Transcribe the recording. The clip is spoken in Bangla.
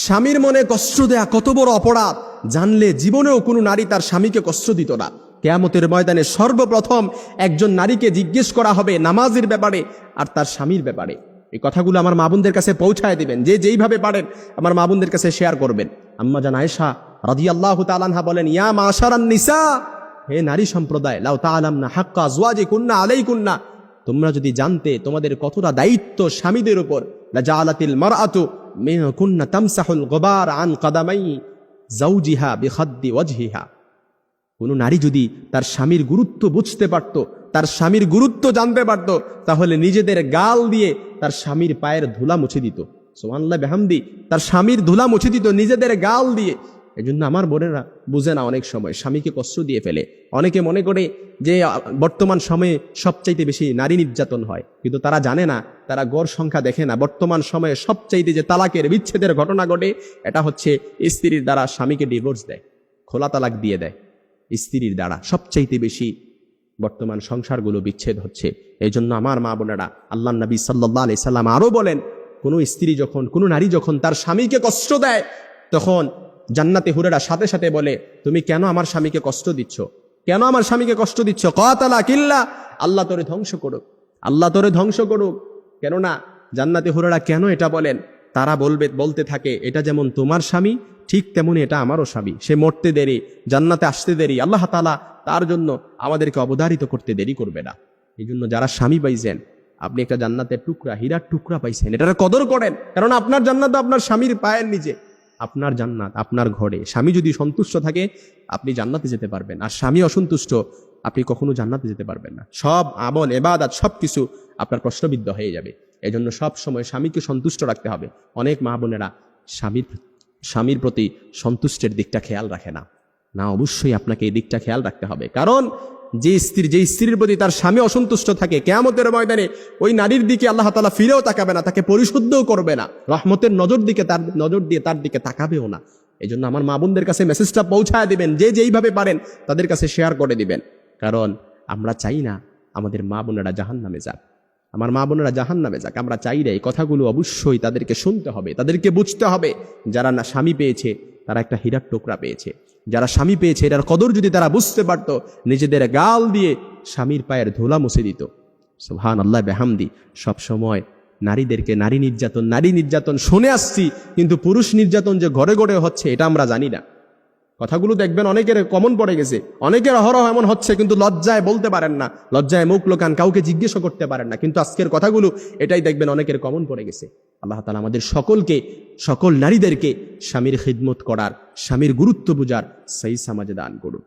স্বামীর মনে কষ্ট দেয়া কত বড় অপরাধ জানলে জীবনেও কোনো নারী তার স্বামীকে কষ্ট দিত না। কিয়ামতের ময়দানে সর্বপ্রথম একজন নারীকে জিজ্ঞেস করা হবে নামাজের ব্যাপারে আর তার স্বামীর ব্যাপারে। এই কথাগুলো আমার মা বোনদের কাছে পৌঁছায় দিবেন, যে যেইভাবে পারেন আমার মা বোনদের কাছে শেয়ার করবেন। আম্মা জান আয়েশা রাদিয়াল্লাহু তাআলা আনহা বলেন, ইয়া মাশারান নিসা, হে নারী সম্প্রদায়, লাউ তাআলামনা হাক্কা আজওয়াজিকুন্না আলাইকুন্না, তোমরা যদি জানতে তোমাদের কতটা দায়িত্ব স্বামীদের উপর, লা জাআলাতিল মারআতু মিনকুন্না তামসাহুল গুবার আন কদামাই যাওজিহা বিখাদ্দি ওয়াজহিহা। কোন নারী যদি তার স্বামীর গুরুত্ব বুঝতে পারত, তার স্বামীর গুরুত্ব জানতে পারত, তাহলে নিজেদের গাল দিয়ে তার স্বামীর পায়ের ধুলা মুছে দিত। সুবহানাল্লাহ বিহামদি, তার স্বামীর ধুলা মুছে দিত নিজেদের গাল দিয়ে। এজন্য আমার বোনেরা বুঝে না, অনেক সময় স্বামীকে কষ্ট দিয়ে ফেলে। অনেকে মনে করে যে বর্তমান সময়ে সবচাইতে বেশি নারী নির্যাতন হয়, কিন্তু তারা জানে না, তারা গড় সংখ্যা দেখে না। বর্তমান সময়ে সবচাইতে যে তালাকের বিচ্ছেদের ঘটনা ঘটে, এটা হচ্ছে স্ত্রীর দ্বারা স্বামীকে ডিভোর্স দেয়, খোলা তালাক দিয়ে দেয়। স্ত্রীর দ্বারা সবচাইতে বেশি বর্তমান সংসারগুলো বিচ্ছেদ হচ্ছে। এই জন্য আমার মা বোনেরা, আল্লাহ নবী সাল্লাল্লাহু আলাইহি সাল্লাম আরো বলেন, কোনো স্ত্রী যখন, কোনো নারী যখন তার স্বামীকে কষ্ট দেয়, তখন জান্নাতে হুরেরা সাথে সাথে বলে, তুমি কেন আমার স্বামীকে কষ্ট দিচ্ছ, কেন আমার স্বামীকে কষ্ট দিচ্ছ? কাতালা কিল্লা, আল্লাহ তোরে ধ্বংস করুক, আল্লাহ তোরে ধ্বংস করুক। কেননা জান্নাতে হুরেরা কেন এটা বলেন? তারা বলতে থাকে, এটা যেমন তোমার স্বামী, ঠিক তেমনি এটা আমারও স্বামী। সে মরতে দেরি, জান্নাতে আসতে দেরি, আল্লাহ তাআলা তার জন্য আমাদেরকে অবধারিত করতে দেরি করবে না। এই জন্য যারা স্বামী পাইছেন, আপনি একটা জান্নাতের টুকরা, হীরার টুকরা পাইছেন, এটার কদর করেন। কারণ আপনার জান্নাত আপনার স্বামীর পায়ের নিচে, আপনার জান্নাত আপনার ঘরে। স্বামী যদি সন্তুষ্ট থাকে আপনি জান্নাতে যেতে পারবেন, আর স্বামী অসন্তুষ্ট আপনি কখনো জান্নাতে যেতে পারবেন না। সব আমল ইবাদত সবকিছু আপনার প্রশ্নবিদ্ধ হয়ে যাবে। এই জন্য সব সময় স্বামীকে সন্তুষ্ট রাখতে হবে। অনেক মা বোনেরা স্বামীর প্রতি সন্তুষ্টের দিকটা খেয়াল রাখে না। না, অবশ্যই আপনাকে এই দিকটা খেয়াল রাখতে হবে। কারণ যে স্ত্রীর প্রতি তার স্বামী অসন্তুষ্ট থাকে, কিয়ামতের ময়দানে ওই নারীর দিকে আল্লাহ তাআলা ফিরেও তাকাবে না, তাকে পরিশুদ্ধও করবে না, রহমতের নজর দিয়ে তার দিকে তাকাবেও না। এই জন্য আমার মা বোনদের কাছে মেসেজটা পৌঁছায় দিবেন, যে যেইভাবে পারেন তাদের কাছে শেয়ার করে দিবেন। কারণ আমরা চাই না আমাদের মা বোনেরা জাহান্নামে যাক, আমার মা বোনেরা জাহান্নামে যাক। আমরা চাই না। এই কথাগুলো অবশ্যই তাদেরকে শুনতে হবে, তাদেরকে বুঝতে হবে। যারা না স্বামী পেয়েছে তারা একটা হীরার টুকরা পেয়েছে। যারা স্বামী পেয়েছে এটার কদর যদি তারা বুঝতে পারতো, নিজেদের গাল দিয়ে স্বামীর পায়ের ধুলা মুছে দিত। সুবহানাল্লাহ বিহামদি। সব সময় নারীদেরকে নারী নির্যাতন শুনে আসছি, কিন্তু পুরুষ নির্যাতন যে ঘরে ঘরে হচ্ছে এটা আমরা জানি না। কথাগুলো দেখবেন অনেকের কমন পড়ে গেছে, অনেকের অহরহ এমন হচ্ছে, কিন্তু লজ্জায় বলতে পারেন না, লজ্জায় মুখ লোকান, কাউকে জিজ্ঞেসও করতে পারেন না। কিন্তু আজকের কথাগুলো এটাই দেখবেন অনেকের কমন পড়ে গেছে। আল্লাহ তাআলা আমাদের সকল নারীদেরকে স্বামীর খিদমত করার, স্বামীর গুরুত্ব বুঝার সেই সমাজে দান করুন।